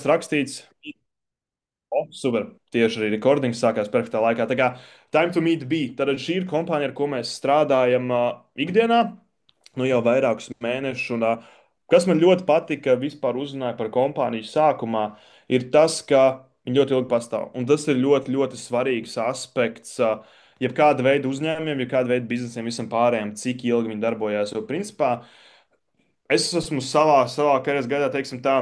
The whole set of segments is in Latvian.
rakstīts. O, super. Tieši arī rekordings sākās perfektā laikā. Tā kā Time to Meet B. Tad šī ir kompānija, ar ko mēs strādājam ikdienā, nu jau vairākus mēnešus. Kas man ļoti patika, vispār uzzināja par kompāniju sākumā, ir tas, ka viņi ļoti ilgi pastāv. Un tas ir ļoti, ļoti svarīgs aspekts. Jebkāda veida uzņēmumiem, jebkāda veida biznesiem, visam pārējiem, cik ilgi viņi darbojās. Jo, principā, es esmu savā karjeras gaidā, teiksim tā,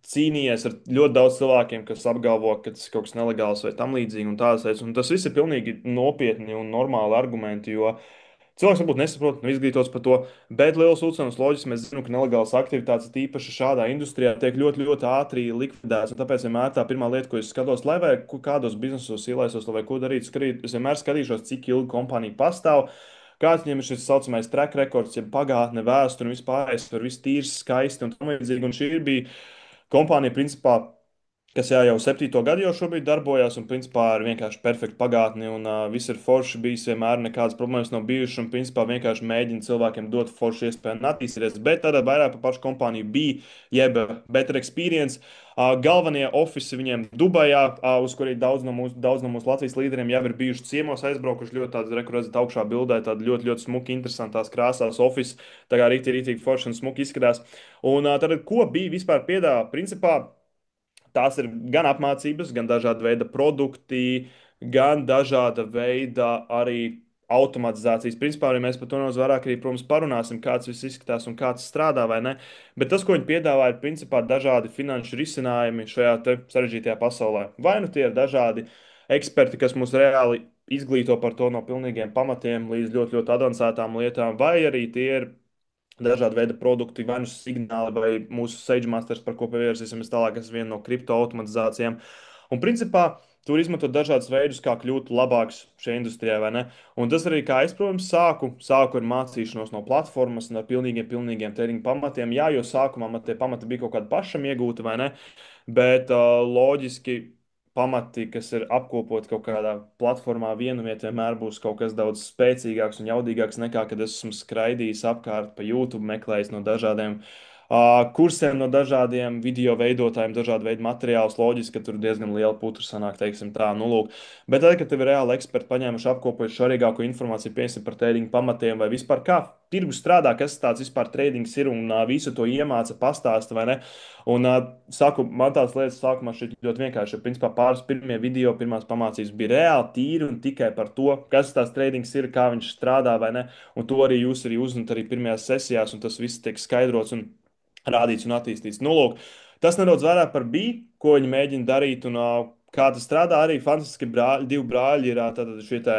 cīnījies ar ļoti daudz cilvēkiem, kas apgalvo, ka tas ir kaut kas nelegāls vai tam līdzīgi, un tādas lietas. Un tas viss ir pilnīgi nopietni un normāli argumenti, jo cilvēks varbūt nesaprot, nav izglītots par to, bet liels uzsvars loģiski mēs zinām, ka nelegālas aktivitātes, tīpaši šādā industrijā, tiek ļoti, ļoti ātri likvidētas. Un tāpēc vienmēr tā pirmā lieta, ko es skatos, lai vai kādos biznesos ielaisos, lai ko darītu, es vienmēr skatīšos, cik ilgi kompānija pastāv. Kāds viņam ir šis tā saucamais track records, ja pagātne, vēsture un vispār ir viss tīrs, skaisti un tam līdzīgi. Un šī bija kompānija, principā, kas jau 7. gadu jau šobrīd darbojas, un principā ir vienkārši perfekta pagātne, un viss ir forši bijis, vienmēr nekādas problēmas nav bijušas, un principā vienkārši mēģina cilvēkiem dot foršu iespēju un attīstīties. Bet tad vairāk par pašu kompāniju bija, jeb Better Experience. Galvenie ofici viņiem Dubajā, uz kuriem daudz no mūsu Latvijas līderiem jau ir bijuši ciemos, aizbraukuši ļoti tāds, redzat, augšā bildē, tādi ļoti, ļoti smuki, interesantās krāsās ofici, tā kā rītīgi forši un smuki izskatās. Un tad, ko bija vispār piedāvā? Principā, tās ir gan apmācības, gan dažāda veida produkti, gan dažāda veida arī automatizācijas. Principā arī mēs par to nedaudz vairāk arī, protams, parunāsim, kāds viss izskatās un kāds strādā vai ne. Bet tas, ko viņi piedāvā, ir principā dažādi finanšu risinājumi šajā te sarežģītajā pasaulē. Vai nu tie ir dažādi eksperti, kas mūs reāli izglīto par to no pilnīgiem pamatiem līdz ļoti, ļoti avansētām lietām, vai arī tie ir dažādi veidi produkti, vai nu signāli, vai mūsu SageMasters, par ko pievērsīsimies tālāk, kas ir viena no kripto automatizācijām. Un principā tur izmantot dažādus veidus, kā kļūt labāks šajā industrijā, vai ne? Un tas arī, kā es, protams, sāku ar mācīšanos no platformas un ar pilnīgiem treniņu pamatiem. Jā, jo sākumā man tie pamati bija kaut kādi pašam iegūti, vai ne? Bet loģiski pamati, kas ir apkopoti kaut kādā platformā, vienu vietu vienmēr būs kaut kas daudz spēcīgāks un jaudīgāks nekā, kad esmu skraidījis apkārt pa YouTube, meklējis no dažādiem kursiem, no dažādiem video veidotājiem, dažādu veidu materiālus. Loģiski, ka tur diezgan liela putra sanāk, teiksim tā, nu lūk. Bet tad, kad tev ir reāli eksperti paņēmuši apkopojuši svarīgāko informāciju, piemēram, par trading pamatiem vai vispār kā tirgus strādā, kas tāds vispār trading ir un visu to iemāca, pastāsta, vai ne? Un, saku, man tās lietas sākumā šķiet ļoti vienkārši. Jo, principā, pāris pirmie video, pirmās pamācības bija reāli tīri un tikai par to, kas tās tradings ir, kā viņš strādā, vai ne. Un to arī jūs arī uzzināt arī pirmajās sesijās, un tas viss tiek skaidrots un rādīts un attīstīts. Nu, lūk, tas nedaudz vairāk par bija, ko viņi mēģina darīt un kā tas strādā. Arī fantastiski brāļi, divi brāļi ir tātad šie tā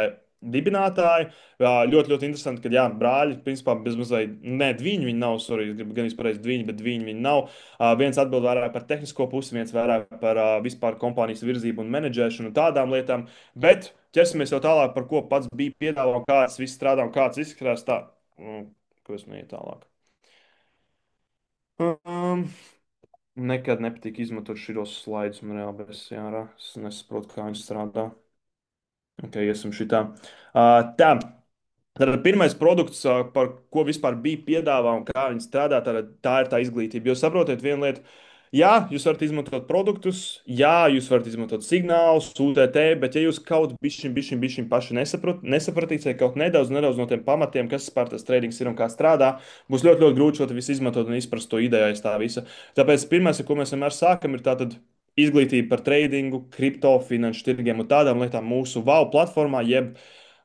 dibinātāji. Jā, ļoti, ļoti interesanti, ka jā, brāļi, principā, bezmazliet, ne, viņi nav, sorry, es gribu gan izpareizi viņi, bet viņi nav. Viens atbild vairāk par tehnisko pusi, viens vairāk par vispār kompānijas virzību un menedžēšanu un tādām lietām. Bet ķersimies jau tālāk, par ko pats bija piedāvā, kāds viss strādā un kāds izskatās tā. Ko es neiet tālāk? Um, Nekad nepatīk izmantot šos slaidus, man reāli bez jārā. Es nesaprotu, kā viņi strādā. Ok, iesim šitā. Tā. Tātad pirmais produkts, par ko vispār bija piedāvā un kā viņi strādā, tā ir tā izglītība. Jo saprotiet, viena lieta, jā, jūs varat izmantot produktus, jā, jūs varat izmantot signālus, UTT, bet ja jūs kaut bišķiņ paši nesapratīs, vai kaut nedaudz no tiem pamatiem, kas vispār tas tradings ir un kā strādā, būs ļoti, ļoti grūti šo te visu izmantot un izprast to ideju aiz tā visa. Tāpēc pirmais, ar ko mēs vienmēr sākam, ir tātad izglītība par tradingu, kripto, finanšu tirgiem un tādām lietām mūsu WOW platformā, jeb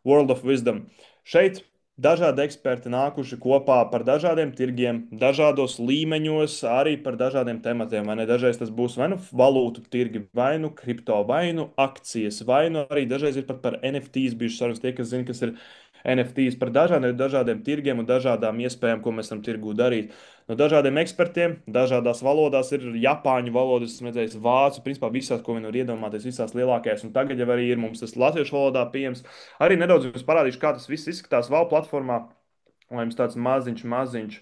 World of Wisdom. Šeit dažādi eksperti nākuši kopā par dažādiem tirgiem, dažādos līmeņos, arī par dažādiem tematiem. Vai ne? Dažreiz tas būs vai nu valūtu tirgi, vai nu kripto, vai nu akcijas, vai nu arī dažreiz ir pat par NFTs bijušas sarunas. Tie, kas zina, kas ir NFTs, par dažādiem tirgiem un dažādām iespējām, ko mēs varam tirgū darīt. No dažādiem ekspertiem, dažādās valodās ir japāņu valodas, redzējis, vācu, principā visās, ko vien var iedomāties, visās lielākajās. Un tagad jau arī ir mums tas latviešu valodā pieejams. Arī nedaudz jums parādīšu, kā tas viss izskatās VAU platformā, lai jums tāds maziņš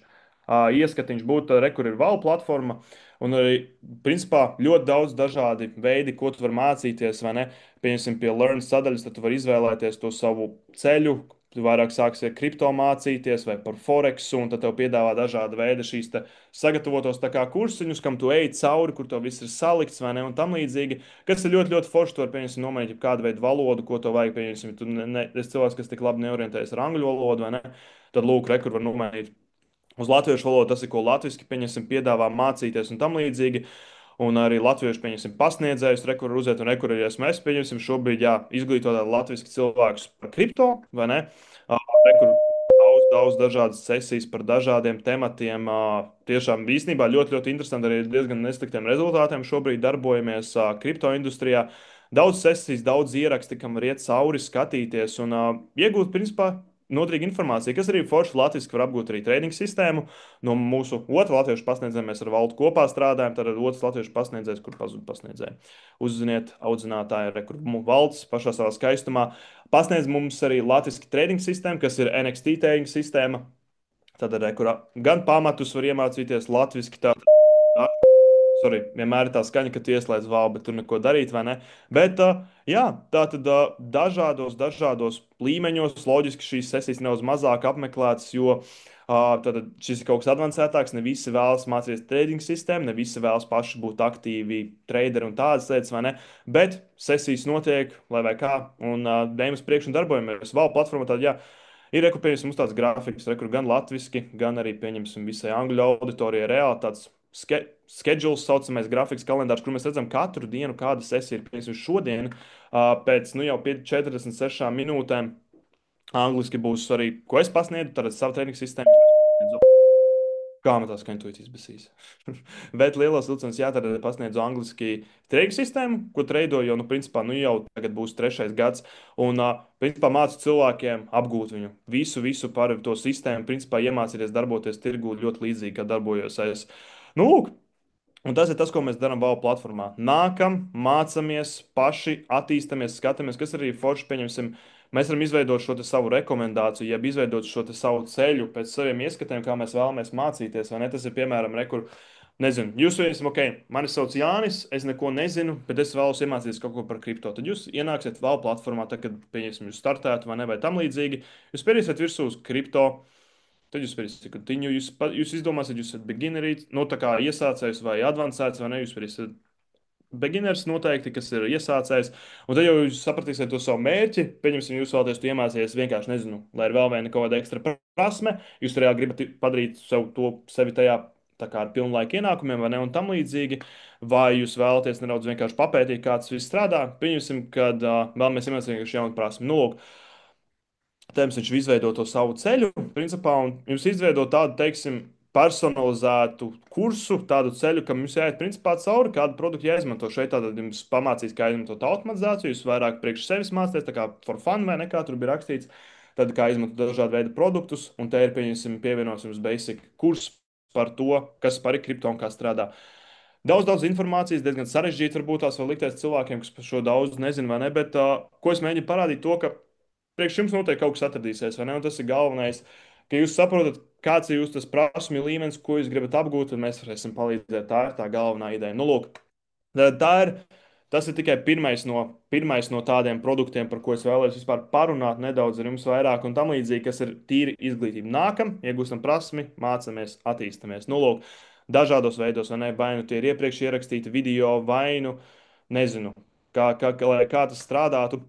ieskatiņš būtu, kur ir VAU platforma. Un arī, principā, ļoti daudz dažādi veidi, ko tu vari mācīties, vai ne? Pieņemsim pie Learn sadaļas, tad tu vari izvēlēties to savu ceļu, tu vairāk sāksi ar kripto mācīties vai par foreksu, un tad tev piedāvā dažāda veida šīs te sagatavotos tā kā kursiņus, kam tu ej cauri, kur to viss ir salikts vai ne, un tam līdzīgi, kas ir ļoti, ļoti forši. Tu vari, pieņemsim, nomainīt kādu veidu valodu, ko tev vajag, pieņemsim, tu esi cilvēks, kas tik labi neorientējas ar angļu valodu, vai ne, tad lūk, rekur var nomainīt uz latviešu valodu, tas ir ko latviski, pieņemsim, piedāvā mācīties un tam līdzīgi. Un arī latviešu, pieņemsim, pasniedzējus, rekur uzēt un rekur arī esmu es, pieņemsim, šobrīd, jā, izglītot latviešu cilvēkus par kripto, vai ne? Rekur daudz, daudz dažādas sesijas par dažādiem tematiem. Tiešām īstenībā ļoti, ļoti interesanti arī ar diezgan nesliktiem rezultātiem. Šobrīd darbojamies kripto industrijā. Daudz sesijas, daudz ieraksti, kam var iet cauri, skatīties un iegūt, principā, noderīgu informāciju, kas arī forši latviešu var apgūt arī treniņu sistēmu. No mūsu otra latviešu pasniedzēja mēs ar Valtu kopā strādājam, tad otrs latviešu pasniedzējs, kur pazuda pasniedzēja. Uzziniet, audzinātāji, rekurbi valsts pašā savā skaistumā. Pasniedz mums arī latviešu treniņu sistēmu, kas ir NXT treniņu sistēma. Tad, kurā gan pamatus var iemācīties latviešu, sorry, vienmēr ir tā skaņa, ka tu ieslēdz vālu, bet tur neko darīt, vai ne? Bet, jā, tā tad dažādos līmeņos loģiski šīs sesijas nedaudz mazāk apmeklētas, jo tad šis ir kaut kas avansētāks. Ne visi vēlas mācīties trading sistēmu, ne visi vēlas paši būt aktīvi traderi un tādas lietas, vai ne? Bet sesijas notiek, lai vai kā, un dējam uz priekšu un darbojamies. Vēl platformā tad, jā. Ir rekupējis mums tāds grafiks, kur gan latviešu, gan arī, pieņemsim, visai angļu auditorijai reāli tāds schedules, saucamais grafiks, kalendārs, kur mēs redzam katru dienu, kāda sesija ir. Piemēram, šodien pēc nu, jau 46 minūtēm angliski būs arī, ko es pasniedzu, tad savu treniņu sistēmu. Kā man tā skaņa to izbēsīs. Bet lielos vilcienos, jā, tad pasniedzu angliski treniņu sistēmu, ko treidoju jau, nu, principā, nu, jau tagad būs 3. gads. Un, principā, mācu cilvēkiem apgūt viņu visu par to sistēmu, principā, iemācīties darboties tirgū ļoti līdzīgi, kā darbojos es. Nu, lūk, un tas ir tas, ko mēs darām Vau platformā. Nākam, mācāmies, paši attīstāmies, skatāmies, kas arī forši pieņemsim. Mēs varam izveidot šo te savu rekomendāciju, jeb izveidot šo te savu ceļu pēc saviem ieskatiem, kā mēs vēlamies mācīties. Vai ne? Tas ir piemēram, rekur, nezinu, jūs vienam, ok, mani sauc Jānis, es neko nezinu, bet es vēlos iemācīties kaut ko par kripto. Tad jūs ienāksiet Vau platformā, tad, kad, pieņemsim, jūs startētu vai ne, vai tam līdzīgi. Jūs spēlēsiet virsū uz kripto. Tad jūs spēlēsiet continue, jūs izdomāsiet, jūs esat beginnerī, nu tā kā iesācējs vai advancēts, vai ne, jūs spēlēsiet beginners noteikti, kas ir iesācējs. Un tad jau jūs sapratīsiet to savu mērķi. Pieņemsim, jūs vēlaties to iemācīties vienkārši, nezinu, lai ir vēl viena kaut kāda ekstra prasme. Jūs reāli gribat padarīt sevi tajā tā kā ar pilnlaika ienākumiem, vai ne, un tam līdzīgi. Vai jūs vēlaties nedaudz vienkārši papētīt, kā tas viss strādā. Pieņemsim, kad vēlamies iemācīties vienkārši jaunu prasmi. Nu, lūk, Tēmas viņš izveido to savu ceļu, principā, un jums izveido tādu, teiksim, personalizētu kursu, tādu ceļu, kam jums jāiet principā cauri, kādu produktu jāizmanto. Šeit tātad jums pamācīs, kā izmantot automatizāciju, jūs vairāk priekš sevis mācāties, tā kā for fun vai nekā tur bija rakstīts, tad kā izmantot dažādu veidu produktus, un te ir, pieņemsim, pievienosim jums basic kurs par to, kas par kripto un kā strādā. Daudz, daudz informācijas, diezgan sarežģīti varbūt tās vēl likties cilvēkiem, kas par šo daudz nezina, vai ne, bet ko es mēģinu parādīt to, ka priekš jums noteikti kaut kas atradīsies, vai ne? Un tas ir galvenais, ka jūs saprotat, kāds ir jūsu prasmju līmenis, ko jūs gribat apgūt, un mēs varēsim palīdzēt. Tā ir tā galvenā ideja. Nu, lūk, tā ir. Tas ir tikai pirmais no tādiem produktiem, par ko es vēlējos vispār parunāt nedaudz ar jums vairāk, un tam līdzīgi, kas ir tīri izglītība. Nākam, iegūstam prasmi, mācāmies, attīstāmies. Nu, lūk, dažādos veidos, vai ne? Vai nu tie ir iepriekš ierakstīti video, vai nu nezinu, kā tas strādātu.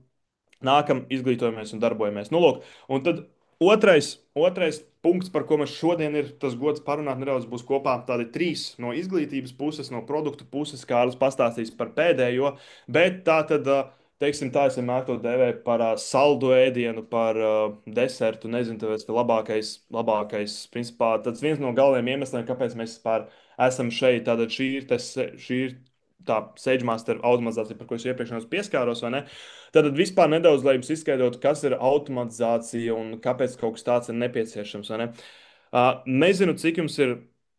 Nākam, izglītojamies un darbojamies. Nu, lūk, un tad otrais punkts, par ko mēs šodien ir tas gods parunāt nedaudz, būs kopā tādi 3 no izglītības puses, no produktu puses. Kārlis pastāstīs par pēdējo, bet tā tad, teiksim, tā es vienmēr to dēvēju par saldu ēdienu, par desertu. Nezinu, tāpēc ka labākais, principā, tas viens no galvenajiem iemesliem, kāpēc mēs vispār esam šeit. Tātad šī ir tā SageMaster automatizācija, par ko es iepriekš pieskāros, vai ne? Tad vispār nedaudz, lai jums izskaidrotu, kas ir automatizācija un kāpēc kaut kas tāds ir nepieciešams. Vai ne? Nezinu, cik jums ir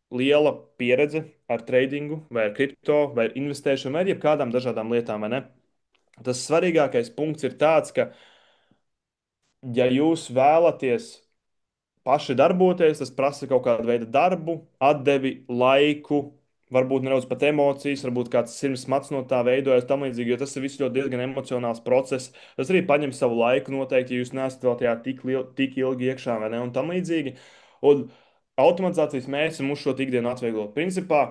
liela pieredze ar tradingu, vai ar kripto, vai ar investēšanu, vai ar jebkādām dažādām lietām. Tas svarīgākais punkts ir tāds, ka, ja jūs vēlaties paši darboties, tas prasa kaut kādu veidu darbu, atdevi, laiku, varbūt nedaudz pat emocijas, varbūt kāds sirds mats no tā veidojas, tam līdzīgi, jo tas ir viss ļoti diezgan emocionāls process. Tas arī paņem savu laiku noteikti, ja jūs neesat vēl tajā tik ilgi iekšā, vai ne, un tam līdzīgi. Un automatizācijas mērķis ir mūsu šo ikdienu atvieglot. Principā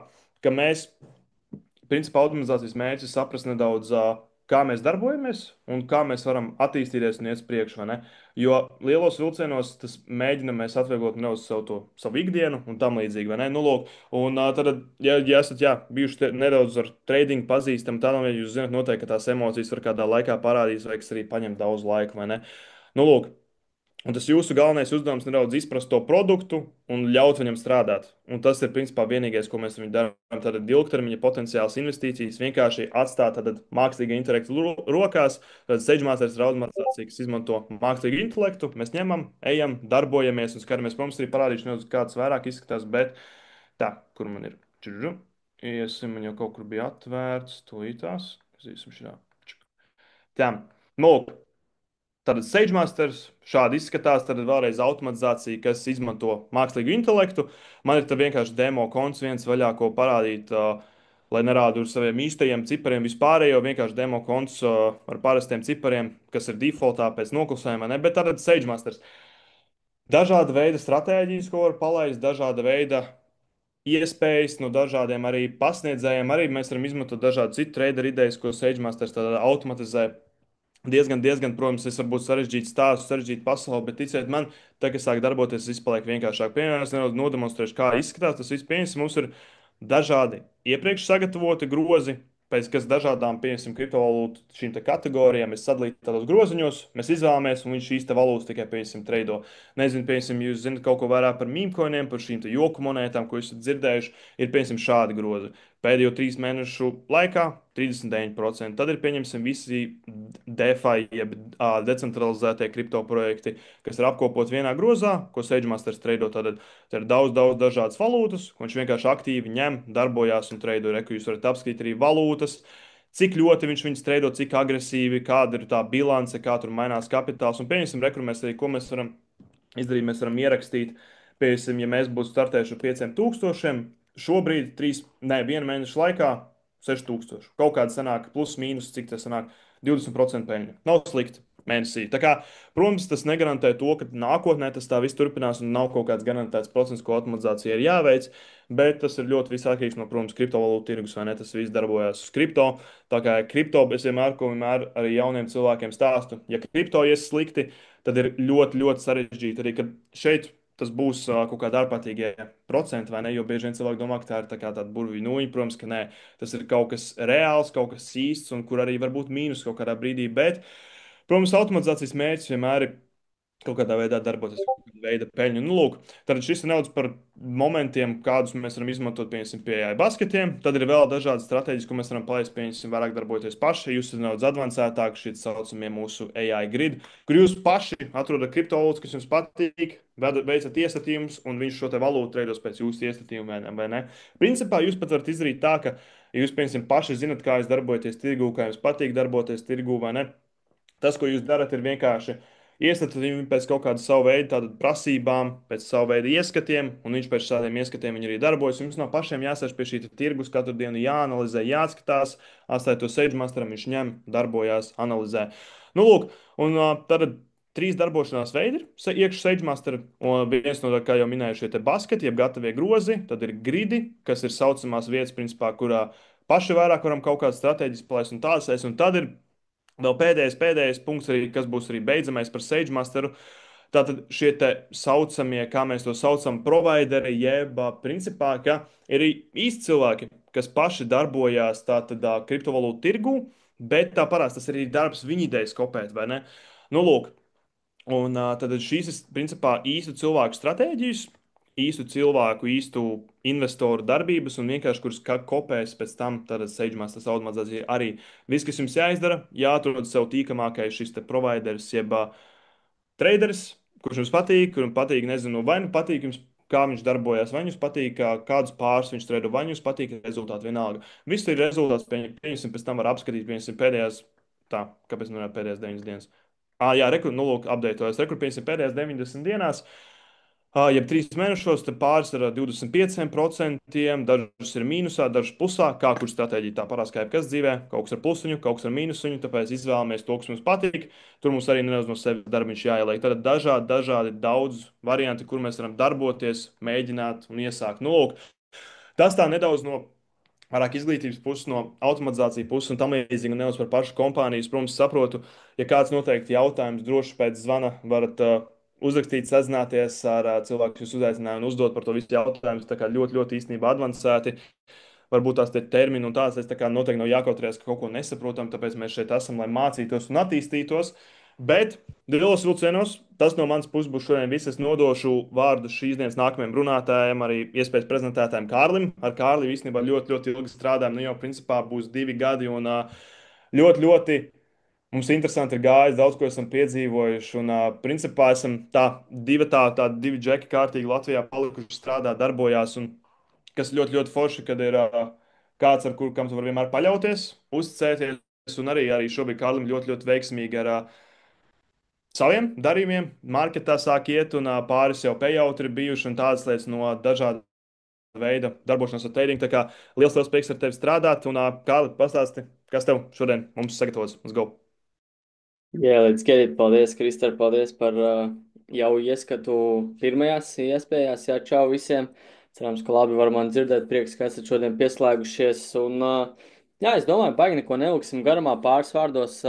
automatizācijas mērķis ir saprast nedaudz, kā mēs darbojamies un kā mēs varam attīstīties un iet uz priekšu, vai ne? Jo lielos vilcienos tas mēģina mēs atvieglot nedaudz savu ikdienu un tam līdzīgi, vai ne? Nu, lūk, un tad, ja esat, jā, bijuši nedaudz ar trading pazīstami, tad jūs zinat noteikti, ka tās emocijas var kādā laikā parādīties, vai kas arī paņem daudz laika, vai ne? Nu, lūk, un tas jūsu galvenais uzdevums ir nedaudz izprast to produktu un ļaut viņam strādāt. Un tas ir principā vienīgais, ko mēs viņam darām. Tad ilgtermiņa potenciāls investīcijas vienkārši atstāt mākslīgā intelekta rokās. Tad SageMaster ir automatizācija, kas izmanto mākslīgu intelektu. Mēs ņemam, ejam, darbojamies un skatāmies. Protams, arī parādīšu, nedaudz, kāds vairāk izskatās, bet tā, kur man ir. Čužu. Iesim, man jau kaut kur bija atvērts, tūlītās. Iesim šajā. Tā, nu, tātad SageMaster šādi izskatās. Tad vēlreiz automatizācija, kas izmanto mākslīgu intelektu. Man ir vienkārši demo konts viens vaļā, ko parādīt, lai nerādu ar saviem īstajiem cipariem vispārējo. Vienkārši demo konts ar parastiem cipariem, kas ir defaultā pēc noklusējuma. Ne? Bet tātad SageMaster. Dažāda veida stratēģijas, ko var palaist, dažāda veida iespējas no dažādiem arī pasniedzējiem. Arī mēs varam izmantot dažādu citu traderu idejas, ko SageMaster automatizē. Diezgan, protams, es varbūt sarežģītu stāstu, sarežģītu pasauli, bet ticiet man, tā, kad sāk darboties, viss paliek vienkāršāk. Piemēram, es nedaudz nodemonstrēšu, kā izskatās tas viss. Pieņemsim, mums ir dažādi iepriekš sagatavoti grozi, pēc kas dažādām, piemēram, kriptovalūtu šīm te kategorijām mēs sadalītu tādos groziņos, mēs izvēlamies, un viņš šīs te valūtas tikai, piemēram, treido. Nezinu, piemēram, jūs zinat kaut ko vairāk par mīmkoiniem, par šīm te joku monētām, ko esat dzirdējuši, ir, piemēram, šādi grozi. Pēdējo 3 mēnešu laikā 39%. Tad ir, pieņemsim, visi DeFi, jeb decentralizētie kripto projekti, kas ir apkopoti vienā grozā, ko SageMaster treido. Tad ir daudz dažādas valūtas, ko viņš vienkārši aktīvi ņem, darbojās un treido. Reku jūs varat apskatīt arī valūtas, cik ļoti viņš viņus treido, cik agresīvi, kāda ir tā bilance, kā tur mainās kapitāls. Un pieņemsim, rekur mēs arī, ko mēs varam izdarīt, mēs varam ierakstīt. Piemēram, ja mēs būtu startējuši ar 5000, šobrīd, 1 mēneša laikā, 6000. Kaut kāda sanāk, plus mīnus, cik tas sanāk, 20% peļņa. Nav slikti mēnesī. Tā kā, protams, tas negarantē to, ka nākotnē tas tā viss turpinās un nav kaut kāds garantēts procents, ko automatizācija ir jāveic, bet tas ir ļoti viss atkarīgs no, protams, kriptovalūtu tirgus, vai ne? Tas viss darbojas uz kripto. Tā kā kripto, es vienmēr arī jauniem cilvēkiem stāstu, ja kripto ies slikti, tad ir ļoti sarežģīti arī, ka šeit tas būs kaut kādi ārkārtīgie procenti, vai ne? Jo bieži vien cilvēki domā, ka tā ir tāda burvju nūjiņa. Protams, ka nē, tas ir kaut kas reāls, kaut kas īsts, un kur arī var būt mīnus kaut kādā brīdī. Bet, protams, automatizācijas mērķis vienmēr ir kaut kādā veidā darboties, kaut kāda veida peļņu. Nu, lūk, tad šis ir nedaudz par momentiem, kādus mēs varam izmantot, piemēram, pie AI basketiem. Tad ir vēl dažādas stratēģijas, ko mēs varam palaist, piemēram, vairāk darboties paši. Jūs esat nedaudz advancētāki, šie saucamie mūsu AI grid, kur jūs paši atrodat kriptovalūtas, kas jums patīk, veicat iesatījumus, un viņš šo te valūtu treidos pēc jūsu iestatījuma, vai ne? Principā jūs pat varat izdarīt tā, ka ja jūs, piemēram, paši zinat, kā jūs darbojaties tirgū, kā jums patīk darboties tirgū, vai ne? Tas, ko jūs darat, ir vienkārši iestatīt viņu pēc kaut kāda sava veida prasībām, pēc sava veida ieskatiem, un viņš pēc šādiem ieskatiem arī darbojas. Jums nav pašiem jāsēž pie šī tirgus, katru dienu jāanalizē, jāatskatās, atstāj to SageMasteram, viņš ņem, darbojās, analizē. Nu, lūk, un tad trīs darbošanās veidi ir iekšā SageMaster. Viens no, kā jau minēju, šie basketi, jeb gatavie grozi, tad ir gridi, kas ir saucamās vietas, principā, kurā paši vairāk varam kaut kādas stratēģijas palaist un tādas, un tad ir vēl pēdējais punkts, arī, kas būs arī beidzamais par SageMasteru. Tātad šie tā saucamie, kā mēs to saucam, provideri, jeb principā, ka ir īsti cilvēki, kas paši darbojās tātad kriptovalūtu tirgū, bet tā parasti tas ir arī darbs viņa idejas kopēt, vai ne? Nu, lūk, un tad šīs ir principā īstu cilvēku stratēģijas, īstu cilvēku, īstu investoru darbības, un vienkārši kuras kopēs pēc tam, tad SageMaster tas automatizācija arī. Viss, kas jums jāizdara, jāatrod sev tīkamākais šis te provideris, jeb traderis, kurš jums patīk, kuram patīk, nezinu, vai nu patīk jums, kā viņš darbojas, vai jums patīk, kādus pāris viņš trade, vai jums patīk rezultāti vienalga. Viss ir rezultāts, pieņemsim, pēc tam var apskatīt, pieņemsim, pēdējās, tā, kāpēc nevar pēdējās 9 dienas. Jā, rekur, nu, lūk, updatējas. Rekur, pieņemsim, pēdējās 90 dienās. Jeb 3 mēnešos, tad pāris ir ar 25%, dažas ir mīnusā, dažas pusā, kā kur stratēģija tā parādās, kā jebkas dzīvē, kaut kas ar plusiņu, kaut kas ar mīnusiņu, tāpēc izvēlamies to, kas mums patīk. Tur mums arī nedaudz no sevis darbiņš jāieliek. Tad dažādi daudz varianti, kur mēs varam darboties, mēģināt un iesākt. Nu, lūk, tas tā nedaudz no vairāk izglītības puses, no automatizācijas puses un tam līdzīgi, un nevis par pašu kompāniju. Es, protams, saprotu, ja kāds noteikti jautājums droši pēc zvana varat uzrakstīt, sazināties ar cilvēku, kas jūs uzaicināja un uzdot par to visu jautājumus. Tā kā ļoti, ļoti īstenībā advancēti. Varbūt tās termini un tādas tā kā noteikti nav jākautrēs, ka kaut ko nesaprotam, tāpēc mēs šeit esam, lai mācītos un attīstītos. Bet lielos vilcienos tas no manas puses būs šodien viss. Es nodošu vārdu šīs dienas nākamajam runātājam, arī iespējas prezentētājam Kārlim. Ar Kārli īstenībā ļoti, ļoti ilgi strādājam. Nu jau principā būs 2 gadi un ļoti, ļoti mums interesanti ir gājis, daudz ko esam piedzīvojuši. Un principā esam divi džeki kārtīgi Latvijā palikuši strādāt, darbojās. Un kas ļoti, ļoti forši, kad ir kāds, ar kuru kam tu vari vienmēr paļauties, uzticēties. Un arī šobrīd Kārlim ļoti, ļoti veiksmīgi ar saviem darījumiem. Marketā sāk iet, un pāris jau payout ir bijuši, un tādas lietas no dažāda veida darbošanās ar trading. Tā kā liels, liels prieks ar tevi strādāt, un Kārli, pastāsti, kas tev šodien mums sagatavots. Let's go! Jā, let's get it. Paldies, Kristār, paldies par jau ieskatu pirmajās iespējās. Jā, čau visiem. Cerams, ka labi var man dzirdēt. Prieks, ka esat šodien pieslēgušies. Un, jā, es domāju, baigi neko neliksim garumā pāris vārdos.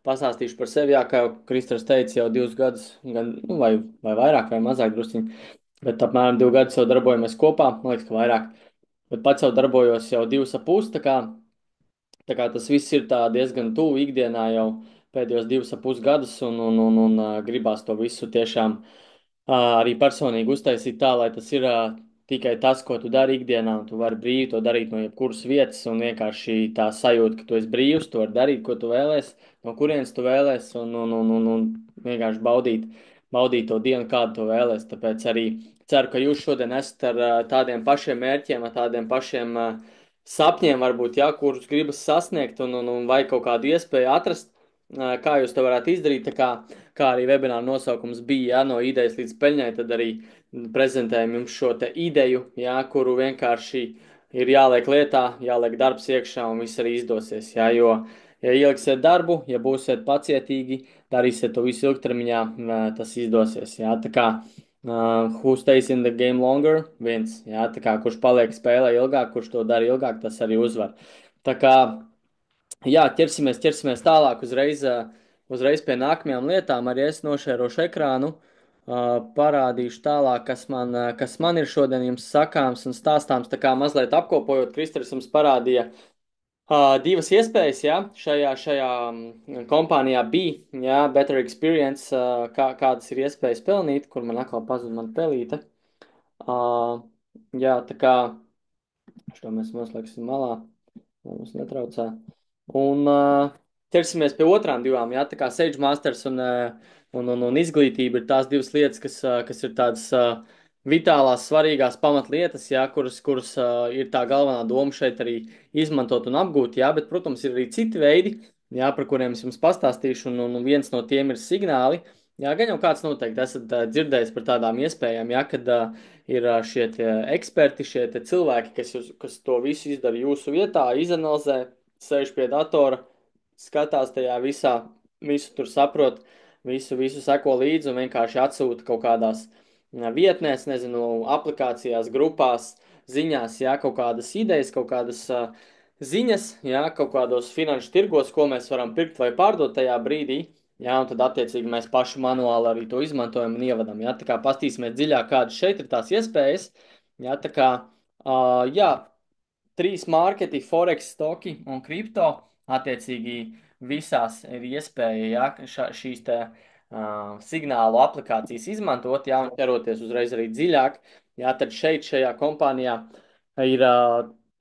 Pastāstīšu par sevi. Jā, kā jau Kristārs teica, jau 2 gadus, gan, nu, vai vairāk, vai mazāk drusciņi. Bet apmēram 2 gadus jau darbojamies kopā. Man liekas, ka vairāk. Bet pats jau darbojos jau 2,5. Tā kā tas viss ir tā diezgan tuvu ikdienā jau pēdējos 2,5 gadus, un gribās to visu tiešām arī personīgi uztaisīt tā, lai tas ir tikai tas, ko tu dari ikdienā, un tu vari brīvi to darīt no jebkuras vietas, un vienkārši tā sajūta, ka tu esi brīvs, tu vari darīt, ko tu vēlēsies, no kurienes tu vēlēsies, un vienkārši baudīt to dienu, kādu tu vēlēsies. Tāpēc arī ceru, ka jūs šodien esat ar tādiem pašiem mērķiem, ar tādiem pašiem sapņiem, varbūt, ja, kurus gribas sasniegt, un vai kaut kādu iespēju atrast, kā jūs to varētu izdarīt. Kā arī webināra nosaukums bija, ja, no idejas līdz peļņai, tad arī prezentējam jums šo te ideju, ja, kuru vienkārši ir jāliek lietā, jāliek darbs iekšā, un viss arī izdosies. Ja, jo, ja ieliksiet darbu, ja būsiet pacietīgi, darīsiet to visu ilgtermiņā, tas izdosies. Ja. Tā kā who stays in the game longer, viens. Jā, tā kā kurš paliek spēlē ilgāk, kurš to dara ilgāk, tas arī uzvar. Tā kā, jā, ķersimies tālāk uzreiz pie nākamajām lietām. Arī es nošērošu ekrānu, parādīšu tālāk, kas man ir šodien jums sakāms un stāstāms. Tā kā mazliet apkopojot, Kristers jums parādīja divas iespējas, jā, šajā kompānijā bija, jā, Better Experience, kādas ir iespējas pelnīt, kur man atkal pazuda mana pelīte. Jā, tā kā šo mēs noslēgsim malā, lai mums netraucē. Un ķersimies pie otrām divām, jā, tā kā Sage Masters un izglītība ir tās divas lietas, kas ir tādas vitālās, svarīgās pamatlietas, jā, kuras ir tā galvenā doma šeit arī izmantot un apgūt, jā, bet, protams, ir arī citi veidi, jā, par kuriem es jums pastāstīšu, un viens no tiem ir signāli. Jā, gan jau kāds noteikti esat dzirdējis par tādām iespējām, jā, kad ir šie eksperti, šie cilvēki, kas to visu izdara jūsu vietā, izanalizē, sēž pie datora, skatās tajā visā, visu tur saprot, visu seko līdzi un vienkārši atsūta kaut kādās vietnēs, nezinu, aplikācijās, grupās, ziņās, jā, kaut kādas idejas, kaut kādas ziņas, jā, kaut kādos finanšu tirgos, ko mēs varam pirkt vai pārdot tajā brīdī. Jā, un tad attiecīgi mēs paši manuāli arī to izmantojam un ievadam. Jā, tā kā pastīsimies dziļāk, kādas šeit ir tās iespējas. Jā, tā kā, jā, 3 marketi, forex, stoki un kripto. Attiecīgi visās ir iespēja, jā, šīs te signālu aplikācijas izmantot, jā, un ķeroties uzreiz arī dziļāk. Jā, tad šeit šajā kompānijā ir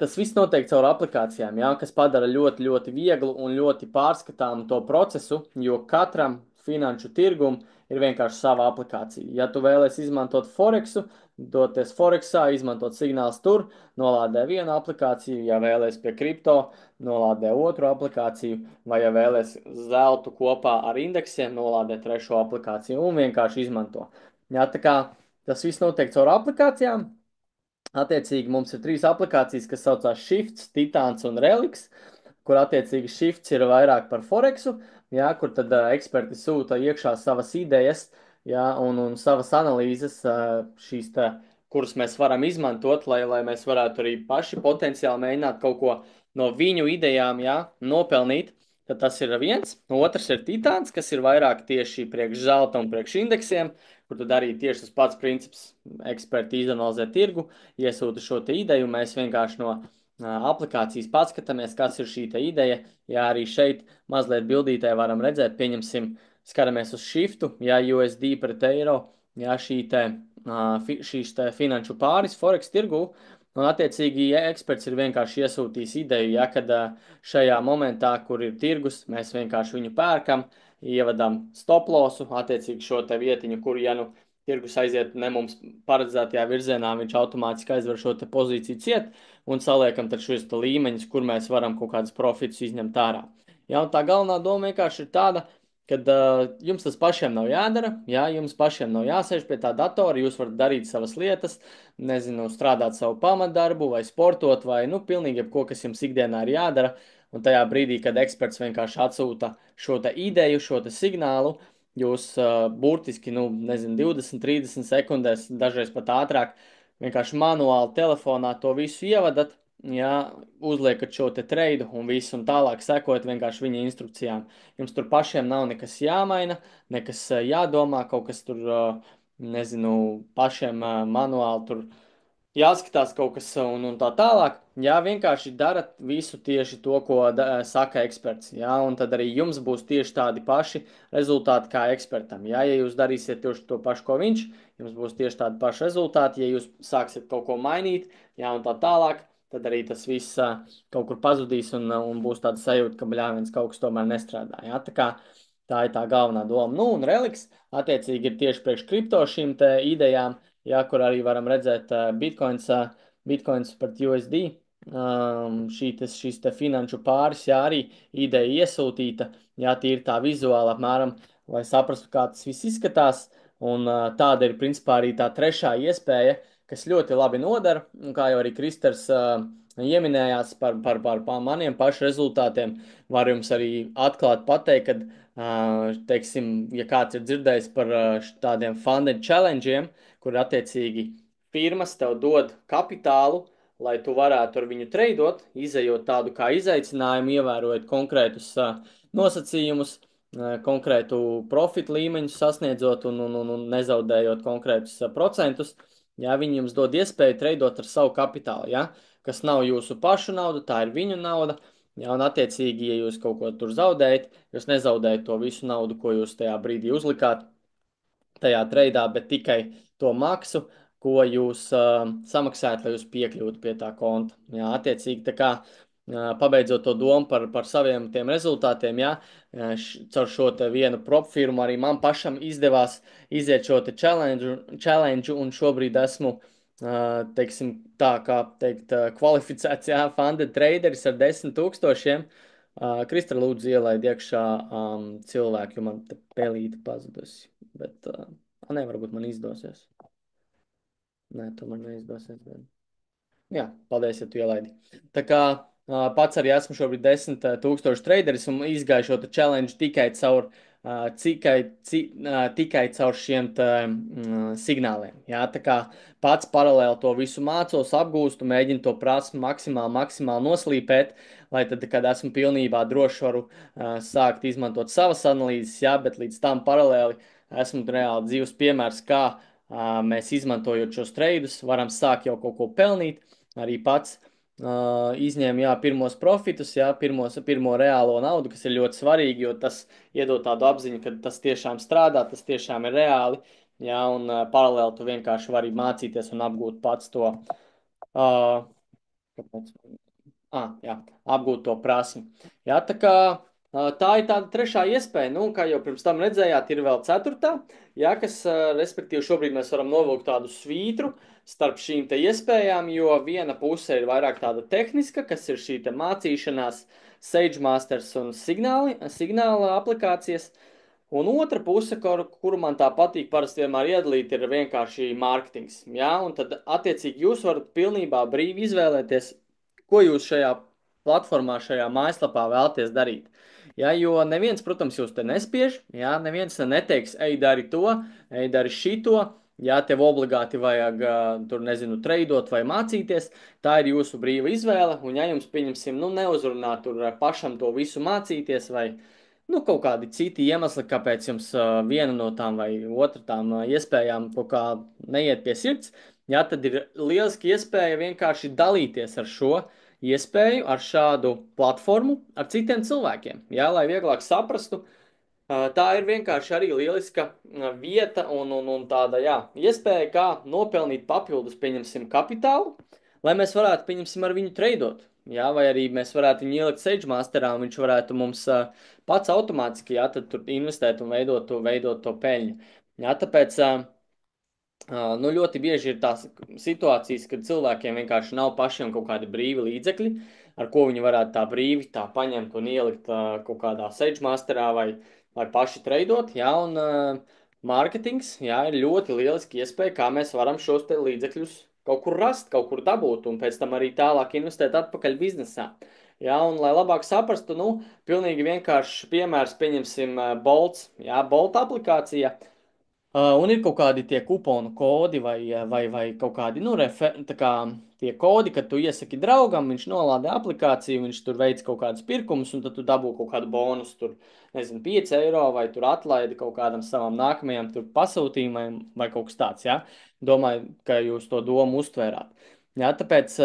tas viss notiek caur aplikācijām, jā, kas padara ļoti, ļoti vieglu un ļoti pārskatāmu to procesu, jo katram finanšu tirgum ir vienkārši sava aplikācija. Ja tu vēlēsies izmantot Forexu, doties Forexā, izmantot signāls tur, nolādē vienu aplikāciju, ja vēlēsies pie kripto, nolādē otru aplikāciju, vai ja vēlēsies zeltu kopā ar indeksiem, nolādē trešo aplikāciju un vienkārši izmanto. Jā, tā kā Tas viss notiek caur aplikācijām. Attiecīgi mums ir trīs aplikācijas, kas saucās Shifts, Titāns un Reliks, kur attiecīgi Shifts ir vairāk par Forexu, jā, kur tad eksperti sūta iekšā savas idejas, jā, un savas analīzes, šīs te, kuras mēs varam izmantot, lai mēs varētu arī paši potenciāli mēģināt kaut ko no viņu idejām, jā, nopelnīt. Tad tas ir viens. Otrs ir Titāns, kas ir vairāk tieši priekš zelta un priekš indeksiem, kur tad arī tieši tas pats princips eksperti izanalizē tirgu, iesūta šo te ideju, mēs vienkārši no aplikācijas paskatāmies, kas ir šī te ideja. Jā, arī šeit mazliet bildītē varam redzēt, pieņemsim, skatāmies uz shiftu, jā, USD pret eiro, jā, šīs te finanšu pāris Forex tirgu, un attiecīgi ja eksperts ir vienkārši iesūtījis ideju, ja, kad šajā momentā, kur ir tirgus, mēs vienkārši viņu pērkam, ievadām stop lossu, attiecīgi šo te vietiņu, kur, ja nu tirgus aiziet ne mums paredzētajā virzienā, viņš automātiski aizver šo te pozīciju ciet un saliekam tad šos te līmeņus, kur mēs varam kaut kādus profitus izņemt ārā. Ja, un tā galvenā doma vienkārši ir tāda, kad jums tas pašiem nav jādara, jā, jums pašiem nav jāsēž pie tā datora, jūs varat darīt savas lietas, nezinu, strādāt savu pamatdarbu vai sportot vai, nu, pilnīgi jebko, kas jums ikdienā ir jādara. Un tajā brīdī, kad eksperts vienkārši atsūta šo te ideju, šo te signālu, jūs burtiski, nu, nezinu, 20, 30 sekundēs, dažreiz pat ātrāk, vienkārši manuāli telefonā to visu ievadat, jā, uzliekat šo te treidu un visu, un tālāk sekojat vienkārši viņa instrukcijām. Jums tur pašiem nav nekas jāmaina, nekas jādomā, kaut kas tur, nezinu, pašiem manuāli tur jāskatās kaut kas un tā tālāk. Jā, vienkārši darat visu tieši to, ko saka eksperts. Jā, un tad arī jums būs tieši tādi paši rezultāti kā ekspertam. Jā, ja jūs darīsiet tieši to pašu, ko viņš, jums būs tieši tādi paši rezultāti. Ja jūs sāksiet kaut ko mainīt, jā, un tā tālāk, tad arī tas viss kaut kur pazudīs un būs tāda sajūta, ka bļāviens kaut kas tomēr nestrādā. Jā, tā kā tā ir tā galvenā doma. Nu, un reliks, attiecīgi, ir tieši priekš kripto šīm te idejām, jā, kur arī varam redzēt bitcoins pret USD. Šīs te finanšu pāris, jā, arī ideja iesūtīta, jā, tīri tā vizuāli apmēram, lai saprastu, kā tas viss izskatās. Un tāda ir principā arī tā trešā iespēja, kas ļoti labi nodara, un kā jau arī Kristers ieminējās par maniem pašu rezultātiem, var jums arī atklāt pateikt, kad, teiksim, ja kāds ir dzirdējis par tādiem funded challenge'iem, kur attiecīgi firmas tev dod kapitālu, lai tu varētu ar viņu treidot, izējot tādu kā izaicinājumu, ievērojot konkrētus nosacījumus, konkrētu profitu līmeņu sasniedzot un nezaudējot konkrētus procentus. Ja, viņi jums dod iespēju treidot ar savu kapitālu, ja, kas nav jūsu pašu nauda, tā ir viņu nauda. Ja, un attiecīgi, ja jūs kaut ko tur zaudējat, jūs nezaudējat to visu naudu, ko jūs tajā brīdī uzlikāt tajā treidā, bet tikai to maksu, ko jūs samaksājat, lai jūs piekļūtu pie tā konta. Jā, attiecīgi, tā kā pabeidzot to domu par saviem tiem rezultātiem, jā, caur šo te vienu prop firmu arī man pašam izdevās iziet šo te challenge un šobrīd esmu, teiksim, tā kā teikt, kvalificēts, jā, funded traderis ar 10 000. Kristra lūdzu ielaid iekšā cilvēku, jo man te pelīte pazudusi, bet, ne, varbūt man izdosies. Nē, tomēr neizdosies. Bet... Jā, paldies, ja tu ielaidi. Tā kā pats arī esmu šobrīd 10 000 traderis un izgāju šo challenge tikai caur šiem signāliem. Jā, tā kā pats paralēli to visu mācos, apgūstu, mēģinu to prasmu maksimāli noslīpēt, lai tad, kad esmu pilnībā drošs, varu sākt izmantot savas analīzes, jā, bet līdz tam paralēli esmu reāli dzīves piemērs, kā mēs izmantojot šos treidus, varam sākt jau kaut ko pelnīt. Arī pats izņēma jā, pirmos profitus, jā, pirmo reālo naudu, kas ir ļoti svarīgi, jo tas iedod tādu apziņu, ka tas tiešām strādā, tas tiešām ir reāli, jā, un paralēli tu vienkārši vari mācīties un apgūt pats to, kāpēc? Jā, apgūt to prasmi. Jā, tā kā tā ir tāda trešā iespēja, nu, kā jau pirms tam redzējāt, ir vēl ceturtā, jā, kas, respektīvi, šobrīd mēs varam novilkt tādu svītru starp šīm te iespējām, jo viena puse ir vairāk tāda tehniska, kas ir šī te mācīšanās, SageMasters un signāla aplikācijas, Un otra puse, kuru man tā patīk parasti vienmēr iedalīt, ir vienkārši mārketings. Jā, un tad attiecīgi jūs varat pilnībā brīvi izvēlēties, ko jūs šajā platformā, šajā mājaslapā vēlaties darīt. Jā, jo neviens, protams, jūs te nespiež, jā, neviens neteiks, ej, dari to, ej, dari šito, jā, tev obligāti vajag tur, nezinu, treidot vai mācīties. Tā ir jūsu brīva izvēle, un ja jums, pieņemsim, nu, neuzrunā tur pašam to visu mācīties vai nu, kaut kādi citi iemesli, kāpēc jums viena no tām vai otra tām iespējām kaut kā neiet pie sirds, jā, tad ir lieliski iespēja vienkārši dalīties ar šo iespēju, ar šādu platformu, ar citiem cilvēkiem, jā, lai vieglāk saprastu. Tā ir vienkārši arī lieliska vieta un tāda, jā, iespēja, kā nopelnīt papildus, pieņemsim, kapitālu, lai mēs varētu, pieņemsim, ar viņu treidot. Jā, vai arī mēs varētu viņu ielikt Sage Masterā, un viņš varētu mums pats automātiski, jā, tad tur investēt un veidot to peļņu. Jā, tāpēc nu, ļoti bieži ir tās situācijas, kad cilvēkiem vienkārši nav pašiem kaut kādi brīvi līdzekļi, ar ko viņi varētu tā brīvi tā paņemt un ielikt kaut kādā Sage Masterā vai paši treidot. Jā, un mārketings, jā, ir ļoti lieliski iespēja, kā mēs varam šos te līdzekļus kaut kur rast, kaut kur dabūt un pēc tam arī tālāk investēt atpakaļ biznesā. Jā, un lai labāk saprastu, nu, pilnīgi vienkārši piemērs, pieņemsim, Bolts, jā, Bolt aplikācija. Un ir kaut kādi tie kuponu kodi vai kaut kādi, nu, tā kā tie kodi, kad tu iesaki draugam, viņš nolādē aplikāciju, viņš tur veic kaut kādus pirkumus, un tad tu dabū kaut kādu bonusu, tur, nezinu, 5 eiro, vai tur atlaidi kaut kādam savam nākamajam tur pasūtījumam, vai kaut kas tāds, jā. Domāju, ka jūs to domu uztvērāt. Jā, tāpēc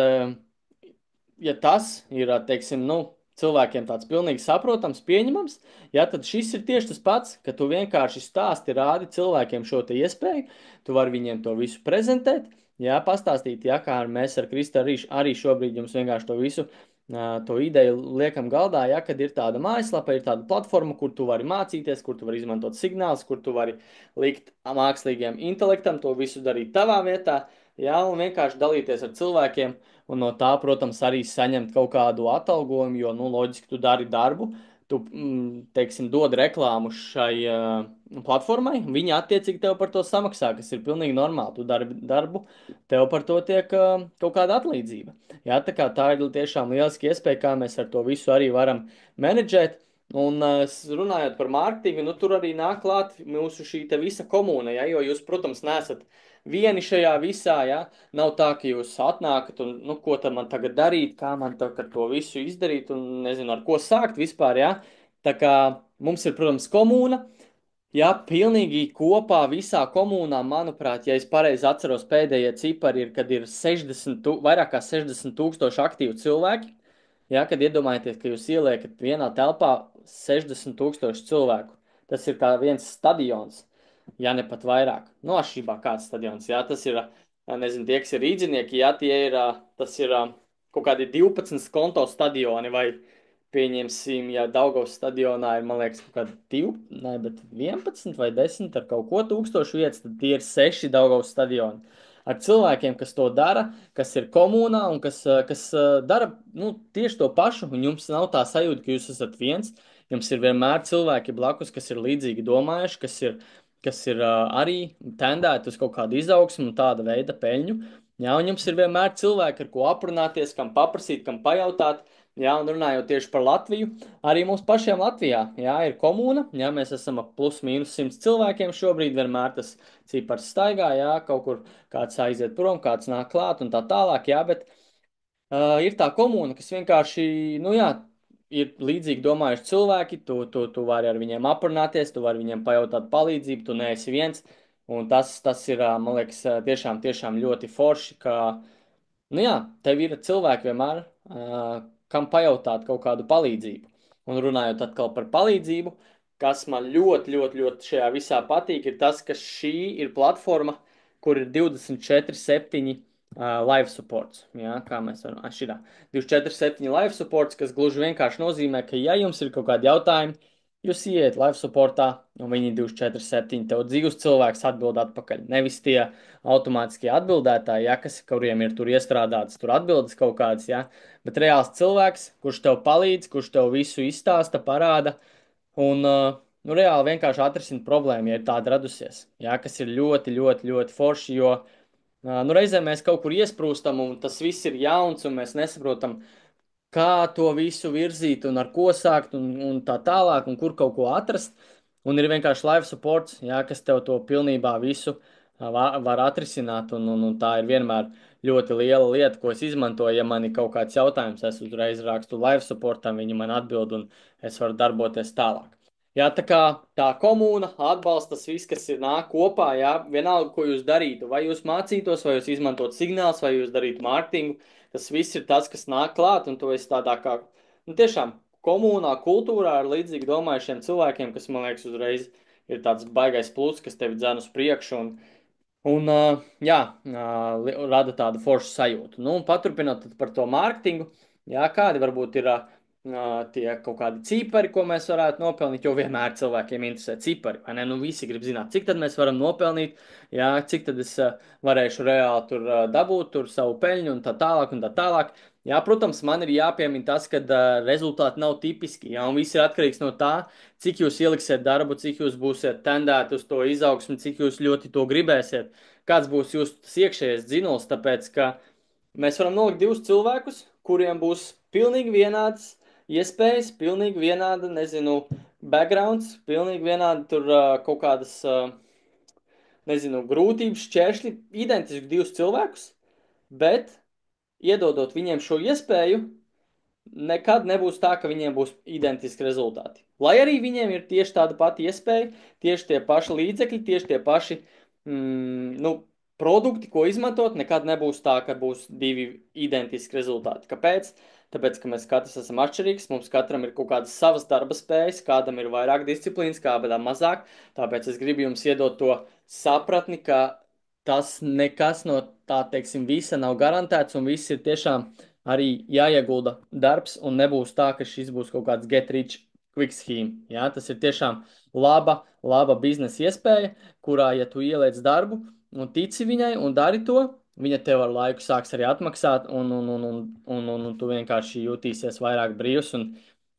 ja tas ir, teiksim, nu, cilvēkiem tāds pilnīgi saprotams, pieņemams, ja, tad šis ir tieši tas pats, ka tu vienkārši stāsti, rādi cilvēkiem šo te iespēju, tu vari viņiem to visu prezentēt, jā, pastāstīt, jā, kā mēs ar Kristu arī šobrīd jums vienkārši to visu, to ideju liekam galdā, ja, kad ir tāda mājaslapa, ir tāda platforma, kur tu vari mācīties, kur tu vari izmantot signālus, kur tu vari likt mākslīgiem intelektam to visu darīt tavā vietā, jā, un vienkārši dalīties ar cilvēkiem, un no tā, protams, arī saņemt kaut kādu atalgojumu, jo, nu, loģiski, tu dari darbu, tu, teiksim, dod reklāmu šai platformai, viņi attiecīgi tev par to samaksā, kas ir pilnīgi normāli. Tu dari darbu, tev par to tiek kaut kāda atlīdzība. Jā, tā kā tā ir tiešām lieliski iespēja, kā mēs ar to visu arī varam menedžēt. Un runājot par mārketingu, nu, tur arī nāk klāt mūsu šī te visa komūna, ja, jo jūs, protams, nesat vieni šajā visā, ja. Nav tā, ka jūs atnākat un, nu, ko tad man tagad darīt, kā man tagad to visu izdarīt un nezinu, ar ko sākt vispār, ja. Tā kā mums ir, protams, komūna. Jā, pilnīgi kopā visā komunā, manuprāt, ja es pareizi atceros, pēdējie cipari ir, kad ir 60, vairāk kā 60 tūkstoši aktīvu cilvēki. Jā, kad iedomājaties, ka jūs ieliekat vienā telpā 60 tūkstoši cilvēku. Tas ir kā viens stadions, ja ne pat vairāk. No atšķirībā kāds stadions, jā, tas ir, nezinu, tie, kas ir rīdzinieki, jā, tie ir, tas ir kaut kādi 12 konto stadioni vai pieņemsim, ja Daugavas stadionā ir, man liekas, kaut kādi 2, ne, bet 11 vai 10 ar kaut ko tūkstošu vietas, tad tie ir 6 Daugavas stadioni. Ar cilvēkiem, kas to dara, kas ir komunā un kas dara, nu, tieši to pašu, un jums nav tā sajūta, ka jūs esat viens. Jums ir vienmēr cilvēki blakus, kas ir līdzīgi domājuši, kas ir arī tendēti uz kaut kādu izaugsmu un tāda veida peļņu. Jā, un jums ir vienmēr cilvēki, ar ko aprunāties, kam paprasīt, kam pajautāt. Jā, un runājot tieši par Latviju, arī mums pašiem Latvijā, jā, ir komūna, jā, mēs esam ap plus mīnus 100 cilvēkiem šobrīd, vienmēr tas cipars staigā, jā, kaut kur kāds aiziet prom, kāds nāk klāt un tā tālāk, jā, bet ir tā komūna, kas vienkārši, nu jā, ir līdzīgi domājuši cilvēki, tu vari ar viņiem aprunāties, tu vari viņiem pajautāt palīdzību, tu neesi viens, un tas ir, man liekas, tiešām ļoti forši, ka, nu jā, tev ir cilvēki vienmēr, kam pajautāt kaut kādu palīdzību. Un runājot atkal par palīdzību, kas man ļoti, ļoti, ļoti šajā visā patīk, ir tas, ka šī ir platforma, kur ir 24/7 live supports. Jā, kā mēs varam atšķirā. 24/7 live supports, kas gluži vienkārši nozīmē, ka ja jums ir kaut kādi jautājumi, jūs ieiet live supportā, un viņi 24/7 tev dzīvs cilvēks atbild atpakaļ. Nevis tie automātiskie atbildētāji, ja, kuriem ir tur iestrādātas tur atbildes kaut kādas, ja, bet reāls cilvēks, kurš tev palīdz, kurš tev visu izstāsta, parāda. Un, nu, reāli vienkārši atrisināt problēmu, ja ir tāda radusies, jā, kas ir ļoti, ļoti, ļoti forši, jo, nu, reizēm mēs kaut kur iesprūstam, un tas viss ir jauns, un mēs nesaprotam, kā to visu virzīt un ar ko sākt un tā tālāk, un kur kaut ko atrast. Un ir vienkārši live supports, jā, kas tev to pilnībā visu var atrisināt, un tā ir vienmēr ļoti liela lieta, ko es izmantoju. Ja man ir kaut kāds jautājums, es uzreiz rakstu live supportam, viņi man atbild, un es varu darboties tālāk. Jā, tā kā tā komūna atbalsta tas viss, kas ir nāk kopā, jā, vienalga, ko jūs darītu, vai jūs mācītos, vai jūs izmantot signāls, vai jūs darītu mārketingu, tas viss ir tas, kas nāk klāt, un to es tādā kā, nu tiešām komunā, kultūrā ar līdzīgi domājušiem cilvēkiem, kas, man liekas, uzreiz ir tāds baigais pluss, kas tevi dzen uz priekšu, un jā, rada tādu foršu sajūtu. Nu, un paturpinot par to mārketingu, jā, kādi varbūt ir tie kaut kādi cipari, ko mēs varētu nopelnīt, jo vienmēr cilvēkiem interesē cipari, vai ne? Nu, visi grib zināt, cik tad mēs varam nopelnīt, jā, cik tad es varēšu reāli tur dabūt tur savu peļņu un tā tālāk un tā tālāk. Jā, protams, man ir jāpiemina tas, ka rezultāti nav tipiski, jā, un viss ir atkarīgs no tā, cik jūs ieliksiet darbu, cik jūs būsiet tendēti uz to izaugsmu, cik jūs ļoti to gribēsiet, kāds būs jūsu tas iekšējais dzinums, tāpēc, ka mēs varam nolikt divus cilvēkus, kuriem būs pilnīgi vienāds iespējas, pilnīgi vienāda, nezinu, backgrounds, pilnīgi vienāda tur kaut kādas, nezinu, grūtības, šķēršļi, identiski divus cilvēkus, bet iedodot viņiem šo iespēju, nekad nebūs tā, ka viņiem būs identiski rezultāti. Lai arī viņiem ir tieši tāda pati iespēja, tieši tie paši līdzekļi, tieši tie paši nu, produkti, ko izmantot, nekad nebūs tā, ka būs divi identiski rezultāti. Kāpēc? Tāpēc, ka mēs katrs esam atšķirīgs, mums katram ir kaut kādas savas darba spējas, kādam ir vairāk disciplīnas, kādam mazāk. Tāpēc es gribu jums iedot to sapratni, ka tas nekas no tā, teiksim, visa nav garantēts, un viss ir tiešām arī jāiegulda darbs, un nebūs tā, ka šis būs kaut kāds get rich quick scheme. Jā, tas ir tiešām laba biznesa iespēja, kurā, ja tu ieliec darbu un tici viņai un dari to, viņa tev ar laiku sāks arī atmaksāt, un tu vienkārši jutīsies vairāk brīvs, un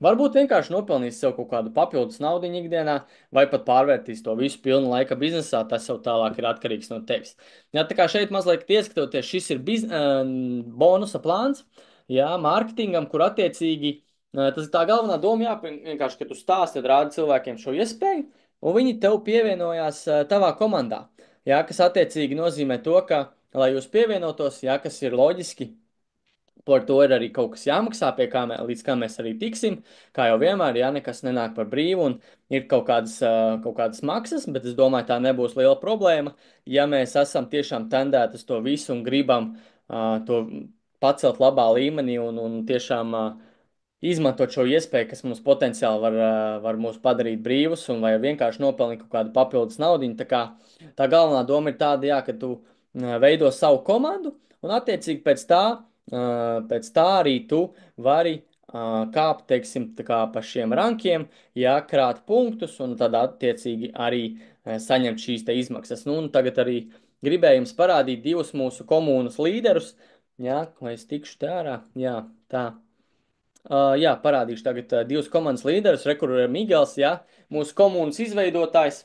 varbūt vienkārši nopelnīs sev kaut kādu papildus naudu ikdienā, vai pat pārvērtīs to visu pilnu laika biznesā, tas jau tālāk ir atkarīgs no tevis. Jā, tā kā šeit mazliet ieskatoties, šis ir bonusa plāns, jā, mārketingam, kur attiecīgi tas ir tā galvenā doma, jā, vienkārši, ka tu stāsti, rādi cilvēkiem šo iespēju, un viņi tev pievienojās tavā komandā, jā, kas attiecīgi nozīmē to, ka, lai jūs pievienotos, jā, kas ir loģiski, par to ir arī kaut kas jāmaksā, līdz kā mēs arī tiksim. Kā jau vienmēr, ja nekas nenāk par brīvu un ir kaut kādas maksas, bet es domāju, tā nebūs liela problēma. Ja mēs esam tiešām tendēti uz to visu un gribam to pacelt labā līmenī un tiešām izmantot šo iespēju, kas mums potenciāli var mūs padarīt brīvus un vai vienkārši nopelnīt kaut kādu papildus naudu. Tā galvenā doma ir tāda, jā, ka tu veido savu komandu un attiecīgi pēc tā arī tu vari kāpt, teiksim, tā kā pa šiem rankiem, jā, krāt punktus un tad attiecīgi arī saņemt šīs te izmaksas. Nu, un tagad arī gribēju jums parādīt divus mūsu komunas līderus, jā, lai es tikšu tā ārā, jā, tā. Jā, parādīšu tagad divus komandas līderus. Rekur ir Migels, jā, mūsu komunas izveidotājs,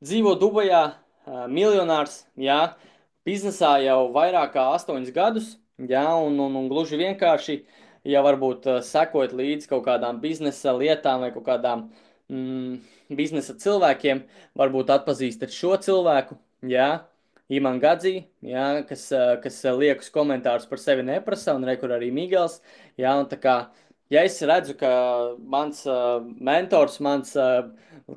dzīvo Dubajā, miljonārs, jā, biznesā jau vairāk kā 8 gadus, jā, un gluži vienkārši, ja varbūt sekot līdz kaut kādām biznesa lietām vai kaut kādām biznesa cilvēkiem, varbūt atpazīstat šo cilvēku, jā, Iman Gadzī, jā, kas liekas komentārus par sevi neprasa, un rekur arī Migels. Jā, un tā kā, ja es redzu, ka mans mentors, mans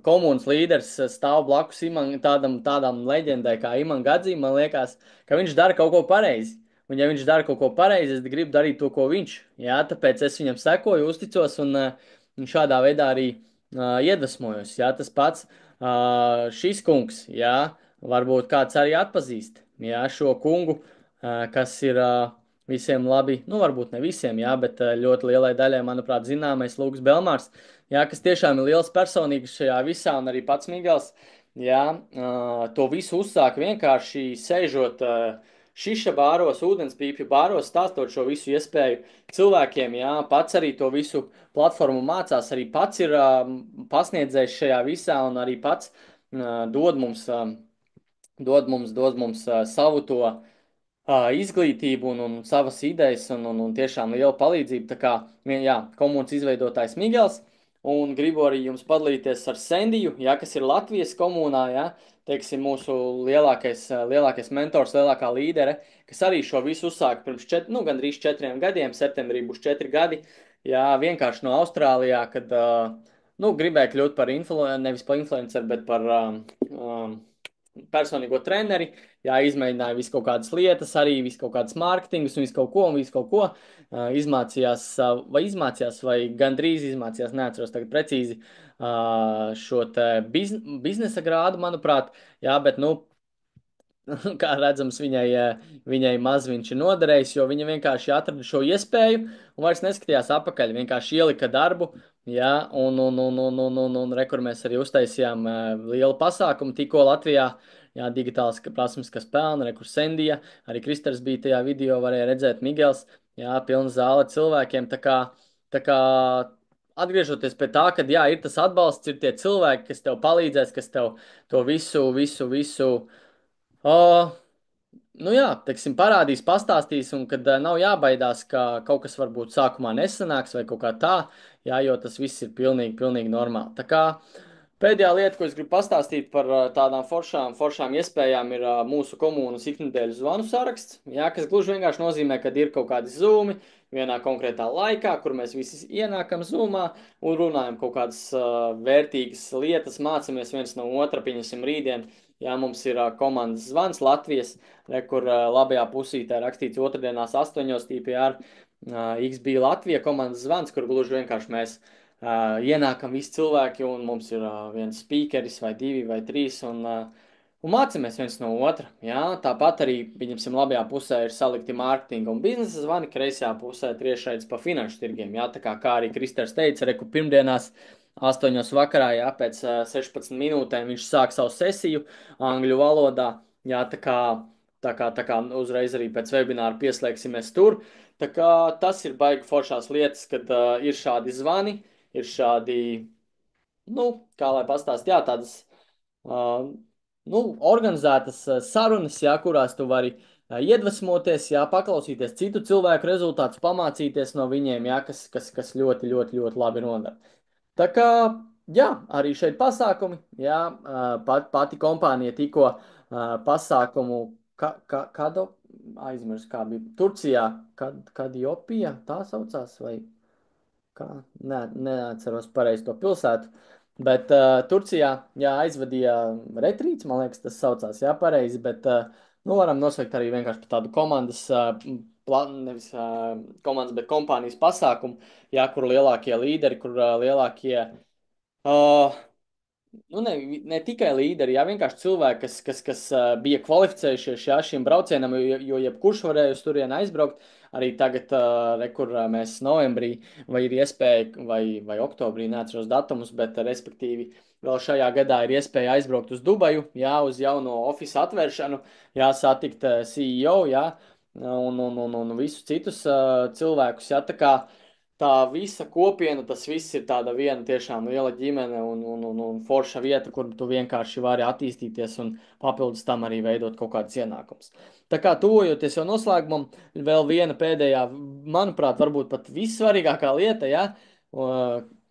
komunas līderis stāv blakus tādām leģendai kā Iman Gadzī, man liekas, ka viņš dara kaut ko pareizi. Un ja viņš dara kaut ko pareizi, es gribu darīt to, ko viņš. Jā, tāpēc es viņam sekoju, uzticos un šādā veidā arī iedvesmojos. Jā, tas pats šis kungs, jā, varbūt kāds arī atpazīst, jā, šo kungu, kas ir visiem labi, nu varbūt ne visiem, jā, bet ļoti lielai daļai, manuprāt, zināmais Lūks Belmārs, jā, kas tiešām ir liels personīgs šajā visā, un arī pats Migels, jā, to visu uzsāk vienkārši sēžot šiša bāros, ūdenspīpju bāros, stāstot šo visu iespēju cilvēkiem, jā, pats arī to visu platformu mācās, arī pats ir pasniedzējis šajā visā un arī pats dod mums, dod mums savu to izglītību un savas idejas un tiešām liela palīdzība. Tā kā, jā, komunas izveidotājs Migels, un gribu arī jums padalīties ar Sendiju, jā, kas ir Latvijas komunā, jā, teiksim, mūsu lielākais mentors, lielākā līdere, kas arī šo visu uzsāka pirms nu, gandrīz 4 gadiem, septembrī būs 4 gadi, jā, vienkārši no Austrālijā, kad, nu, gribēja kļūt par nevis par influenceru, bet par personīgo treneri, jā, izmēģināja visu kaut kādas lietas, arī visu kaut kādas mārketingus un visu kaut ko. Izmācījās, vai gandrīz izmācījās, neatceros tagad precīzi, šo te biznesa grādu, manuprāt, jā, bet, nu, kā redzams, viņai maz viņš ir noderējis, jo viņa vienkārši atrada šo iespēju un vairs neskatījās atpakaļ. Vienkārši ielika darbu, jā, un rekur mēs arī uztaisījām lielu pasākumu tikko Latvijā. Jā, digitāls prasmes, kas pelna, rekur Sendija, arī Kristers bija tajā video, varēja redzēt Migels, jā, pilna zāle cilvēkiem, tā kā atgriežoties pie tā, ka, jā, ir tas atbalsts, ir tie cilvēki, kas tev palīdzēs, kas tev to visu. Uh, Nu jā, teiksim, parādīs, pastāstīs, un kad nav jābaidās, ka kaut kas varbūt sākumā nesanāks vai kaut kā tā, jā, jo tas viss ir pilnīgi normāli. Tā kā pēdējā lieta, ko es gribu pastāstīt par tādām foršām iespējām, ir mūsu komunas iknedēļas zvanu saraksts, jā, kas gluži vienkārši nozīmē, ka ir kaut kādi zūmi vienā konkrētā laikā, kur mēs visi ienākam zūmā un runājam kaut kādas vērtīgas lietas, mācamies viens no otra, pieņemsim rītdien. Jā, mums ir komandas zvans Latvijas, kur labajā pusītē rakstīts otrdienās 8. TPR XB Latvija komandas zvans, kur gluži vienkārši mēs ienākam visi cilvēki un mums ir viens speakeris vai divi vai trīs un mācāmies viens no otra. Jā? Tāpat arī, pieņemsim, labajā pusē ir salikti mārketinga un biznesa zvani, kreisajā pusē tiešraides pa finanšu tirgiem. Jā? Tā kā arī Kristers teica, reku pirmdienās 8. vakarā, jā, pēc 16 minūtēm viņš sāk savu sesiju angļu valodā. Jā, tā kā uzreiz arī pēc webināra pieslēgsimies tur. Tā kā tas ir baigi foršās lietas, kad ir šādi zvani, ir šādi, nu, kā lai pastāst, jā, tādas, uh, nu, organizētas sarunas, jā, kurās tu vari iedvesmoties, jā, paklausīties citu cilvēku rezultātus, pamācīties no viņiem, jā, kas ļoti labi nodara. Tā kā, jā, arī šeit pasākumi, jā, pati kompānija tikko pasākumu, kādu aizmirsu, kā bija Turcijā, kad Jopija, tā saucās, vai kā, neatceros pareizi to pilsētu, bet Turcijā, jā, aizvadīja retrīts, man liekas, tas saucās, jā, pareizi, bet, nu, varam nosveikt arī vienkārši par tādu komandas, nevis komandas, bet kompānijas pasākumu, jā, kur lielākie līderi, kur lielākie, nu, ne tikai līderi, jā, vienkārši cilvēki, kas bija kvalificējušies jā, šim braucienam, jo jebkurš varēja uz turieni aizbraukt. Arī tagad, kur mēs novembrī, vai ir iespēja, vai oktobrī, neatceros datumus, bet respektīvi vēl šajā gadā ir iespēja aizbraukt uz Dubaju, jā, uz jauno ofisu atvēršanu, jā, satikt CEO, jā, un visus citus cilvēkus, jā, tā kā tā visa kopiena, tas viss ir tāda viena tiešām liela ģimene un forša vieta, kur tu vienkārši vari attīstīties un papildus tam arī veidot kaut kādas ienākumus. Tā kā tuvojoties jau noslēgumam, vēl viena pēdējā, manuprāt, varbūt pat vissvarīgākā lieta, ja,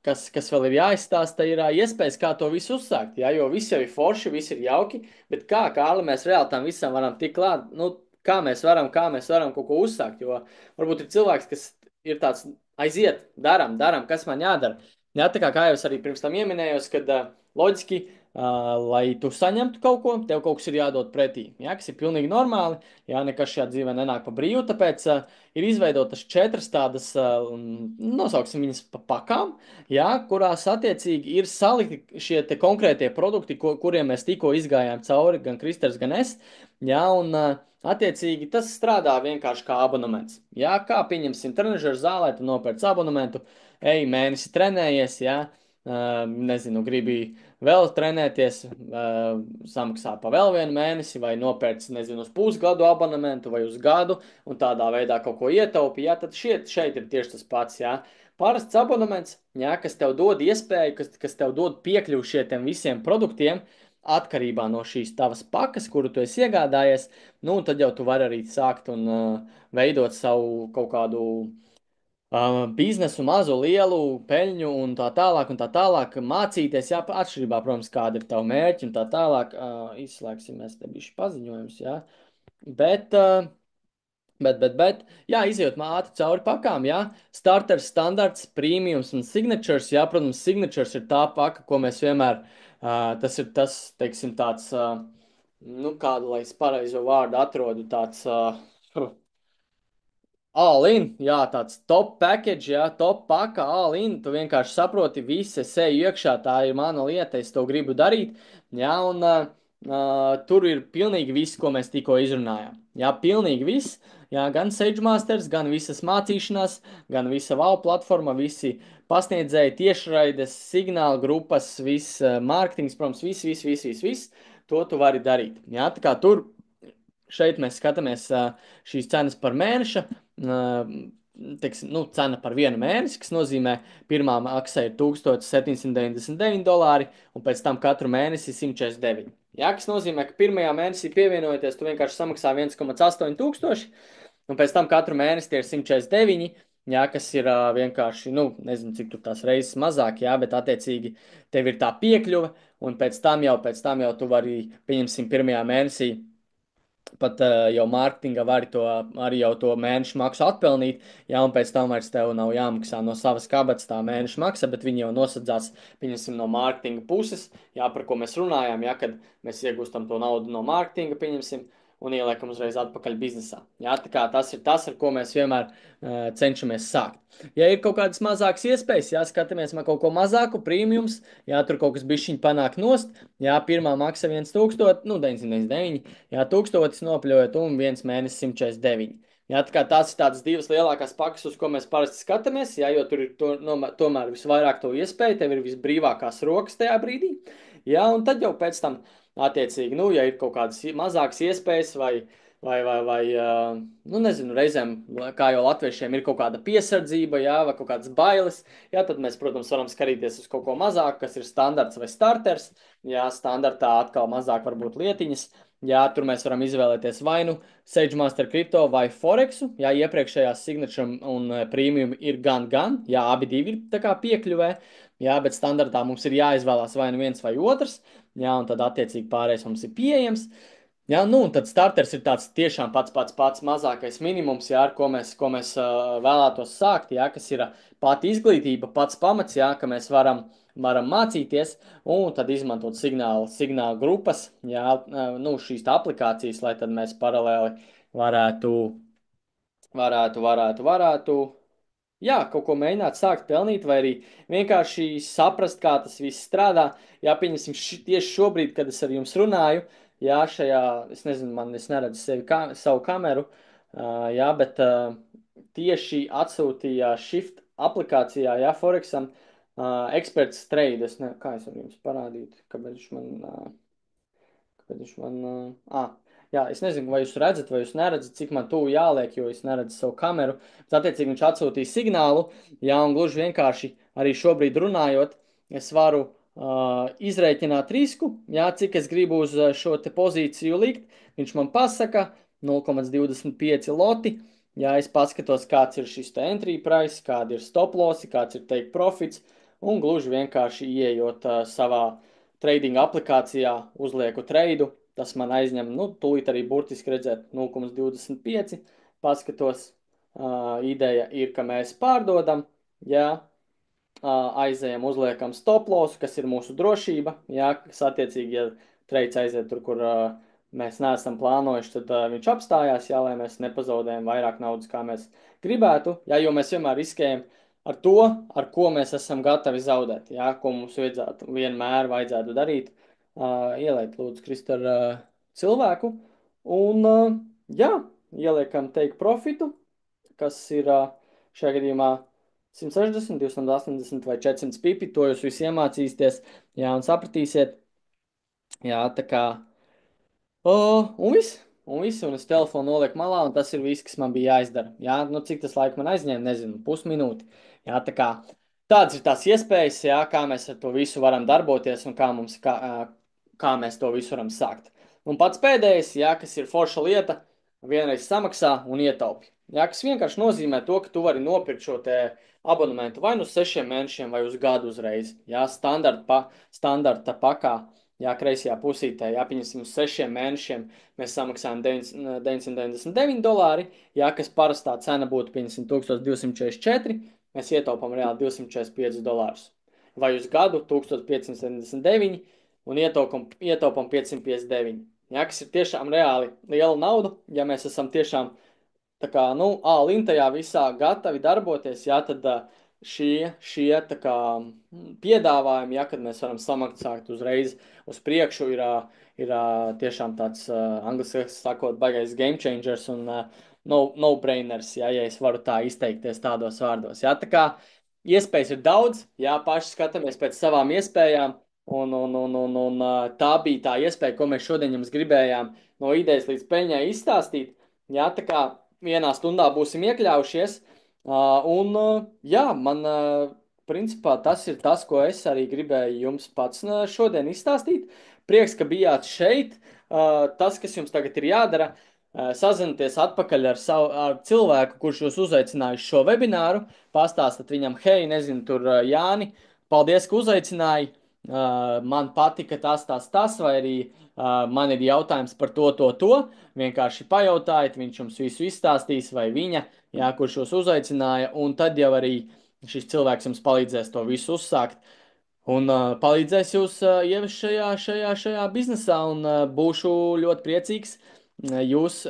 kas vēl ir jāizstāsta, ir iespējas, kā to visu uzsākt. Ja, jo viss jau ir forši, viss ir jauki, bet kā mēs reāli tam visam varam tikt klāt, nu, kā mēs varam kaut ko uzsākt, jo varbūt ir cilvēks, kas ir tāds aiziet, darām, kas man jādara. Jā, tā kā jau es arī pirms tam ieminējos, kad loģiski, lai tu saņemtu kaut ko, tev kaut kas ir jādod pretī. Jā, kas ir pilnīgi normāli, jā, nekas šajā dzīvē nenāk pa brīvu, tāpēc ir izveidotas 4 tādas, nosauksim viņas pa pakām, jā, kurās attiecīgi ir salikti šie te konkrētie produkti, kuriem mēs tikko izgājām cauri, gan Kristers, gan es, jā, un attiecīgi, tas strādā vienkārši kā abonements. Jā, kā pieņemsim trenižeru zālē, tu nopērc abonementu, ej, mēnesi trenējies, jā, Nezinu, gribi vēl trenēties, samaksā pa vēl vienu mēnesi, vai nopērc, nezinu, uz pusgadu abonementu vai uz gadu, un tādā veidā kaut ko ietaupi, jā, tad šeit ir tieši tas pats, jā. Parasts abonements, jā, kas tev dod iespēju, kas tev dod piekļuvu šiem visiem produktiem, atkarībā no šīs tavas pakas, kuru tu esi iegādājies, nu, un tad jau tu vari arī sākt un veidot savu kaut kādu biznesu, mazu, lielu, peļņu un tā tālāk, mācīties, jā, atšķirībā, protams, kāda ir tava mērķa un tā tālāk, izslēgsim mēs te bišķi paziņojums, jā, bet, jā, izjūt ātri cauri pakām, jā, starters, standarts, premiums un signatures, jā, protams, signatures ir tā paka, ko mēs vienmēr, tas ir tas, teiksim, tāds, nu, kādu, lai es pareizo vārdu atrodu, tāds, all in, jā, tāds top package, jā, top paka, all in. Tu vienkārši saproti, visi es eju iekšā, tā ir mana lieta, es to gribu darīt. Jā, un tur ir pilnīgi viss, ko mēs tikko izrunājām. Jā, pilnīgi viss. Jā, gan SageMasters, gan visas mācīšanās, gan visa VAU platforma, visi pasniedzēji, tiešraides, signāla grupas, viss mārketings, protams, viss. To tu vari darīt. Jā, tā kā tur šeit mēs skatāmies šīs cenas par mēneša. Teiksim, nu, cena par vienu mēnesi, kas nozīmē, pirmā maksa ir $1799, un pēc tam katru mēnesi 149. Jā, kas nozīmē, ka pirmajā mēnesī pievienojoties, tu vienkārši samaksā 1,8 tūkstoši, un pēc tam katru mēnesi tie ir 149. Jā, kas ir vienkārši, nu, nezinu, cik tur tās reizes mazāk, jā, bet attiecīgi tev ir tā piekļuve, un pēc tam jau tu vari, pieņemsim, pirmajā mēnesī pat jau mārketinga vari to arī jau to mēnešu maksu atpelnīt, jā, un pēc tam vairs tev nav jāmaksā no savas kabatas tā mēneša maksa, bet viņi jau nosadzās, pieņemsim, no mārketinga puses, jā, par ko mēs runājām, jā, kad mēs iegūstam to naudu no mārketinga, pieņemsim, un ieliekam uzreiz atpakaļ biznesā. Jā, tā kā tas ir tas, ar ko mēs vienmēr cenšamies sākt. Ja ir kaut kādas mazākas iespējas, jā, skatāmies man kaut ko mazāku, premiums, jā, tur kaut kas bišķiņ panāk nost, jā, pirmā maksa 1000, nu, 999, jā, 1000 nopļojot un viens mēnesis 149. Jā, tā kā tās ir tādas divas lielākās pakas, uz ko mēs parasti skatāmies, jā, jo tur ir tomēr visvairāk to iespēju, tev ir visbrīvākās rokas tajā brīdī. Jā, un tad jau pēc tam, attiecīgi, nu, ja ir kaut kādas mazākas iespējas vai nu, nezinu, reizēm, kā jau latviešiem ir kaut kāda piesardzība, jā, vai kaut kādas bailes, jā, tad mēs, protams, varam skatīties uz kaut ko mazāku, kas ir standarts vai starters, jā, standartā atkal mazāk varbūt lietiņas. Jā, tur mēs varam izvēlēties vai nu SageMaster Crypto vai Forexu. Jā, iepriekšējā signature un premium ir gan, jā, abi divi ir tā kā piekļuvē. Jā, bet standartā mums ir jāizvēlās vai nu viens vai otrs. Jā, un tad attiecīgi pārējais mums ir pieejams. Jā, nu, un tad starters ir tāds tiešām pats mazākais minimums, jā, ar ko mēs vēlētos sākt, jā, kas ir pati izglītība, pats pamats, jā, ka mēs varam mācīties un tad izmantot signālu grupas, jā, nu, šīs tā aplikācijas, lai tad mēs paralēli varētu, varētu jā, kaut ko mēģināt sākt pelnīt, vai arī vienkārši saprast, kā tas viss strādā. Jā, pieņemsim, tieši šobrīd, kad es ar jums runāju, jā, šajā, es nezinu, es neredzu savu kameru, jā, bet tieši atsūtīja Shift aplikācijā, jā, Forexam, eksperts trade, kā es varu jums parādīt, kāpēc viņš man. Kad viņš man. Jā, es nezinu, vai jūs redzat, vai jūs neredzat, cik man tuvu jāliek, jo es neredzu savu kameru. Bet, attiecīgi, viņš atsūtīja signālu, jā, un gluži vienkārši arī šobrīd runājot, es varu izrēķināt risku, jā, cik es gribu uz šo te pozīciju likt. Viņš man pasaka 0,25 loti. Jā, es paskatos, kāds ir šis te entry price, kādi ir stop lossi, kāds ir take profits, un gluži vienkārši ieejot savā trading aplikācijā uzlieku treidu, tas man aizņem, nu, tūlīt arī burtiski redzēt 0,25. Paskatos, ideja ir, ka mēs pārdodam, jā, aizējam, uzliekam stop loss, kas ir mūsu drošība, jā, kas attiecīgi, ja treids aiziet tur, kur mēs neesam plānojuši, tad viņš apstājās, jā, lai mēs nepazaudējam vairāk naudas, kā mēs gribētu, jā, jo mēs vienmēr riskējam ar to, ar ko mēs esam gatavi zaudēt, jā, ko mums vienmēr vajadzētu darīt, ielikt, lūdzu, Kristar, cilvēku, un, jā, ieliekam take profitu, kas ir šajā gadījumā 160, 280 vai 400 pipi, to jūs visi iemācīsieties, jā, un sapratīsiet, jā, tā kā. Un viss, un es telefonu nolieku malā, un tas ir viss, kas man bija jāizdara. Jā, nu cik tas laika man aizņēma, nezinu, pusminūti. Jā, tā kā tādas ir tās iespējas, jā, kā mēs ar to visu varam darboties un kā mēs to visu varam sākt. Un pats pēdējais, jā, kas ir forša lieta, vienreiz samaksā un ietaupi. Jā, kas vienkārši nozīmē to, ka tu vari nopirkt šo te abonementu vai nu uz 6 mēnešiem vai uz gadu uzreiz. Jā, standarta pakā. Jā, kreisajā pusītē, jā, pieņemsim, uz 6 mēnešiem mēs samaksājam $999, jā, kas parastā cena būtu, pieņemsim, 1244, mēs ietaupām reāli $245. Vai uz gadu 1579 un ietaupām 559. Jā, kas ir tiešām reāli liela nauda, ja mēs esam tiešām tā kā, nu, lintajā visā gatavi darboties, jā, tad šie tā kā piedāvājumi, jā, kad mēs varam samaksāt uzreiz uz priekšu, ir tiešām tāds, angliski sakot, baigais game changers un no-brainers, jā, ja es varu tā izteikties tādos vārdos, jā, tā kā iespējas ir daudz, jā, paši skatāmies pēc savām iespējām, un tā bija tā iespēja, ko mēs šodien jums gribējām no idejas līdz peļņai izstāstīt, jā, tā kā vienā stundā būsim iekļaujušies. Jā, man principā tas ir tas, ko es arī gribēju jums pats šodien izstāstīt. Prieks, ka bijāt šeit. Tas, kas jums tagad ir jādara, sazinieties atpakaļ ar cilvēku, kurš jūs uzaicinājuši šo webināru. Pastāstat viņam, hei, nezinu, tur Jāni, paldies, ka uzaicināji. Man patika tas, vai arī man ir jautājums par to. Vienkārši pajautājiet, viņš jums visu izstāstīs, vai viņa, jā, kurš jūs uzaicināja, un tad jau arī šis cilvēks jums palīdzēs to visu uzsākt. Un palīdzēs jūs ievest šajā biznesā, un būšu ļoti priecīgs jūs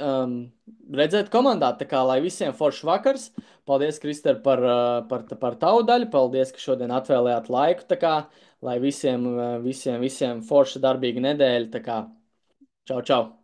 redzēt komandā. Tā kā lai visiem foršs vakars. Paldies, Krister, par tavu daļu. Paldies, ka šodien atvēlējāt laiku. Tā kā lai visiem forša darbīga nedēļa. Tā kā čau, čau!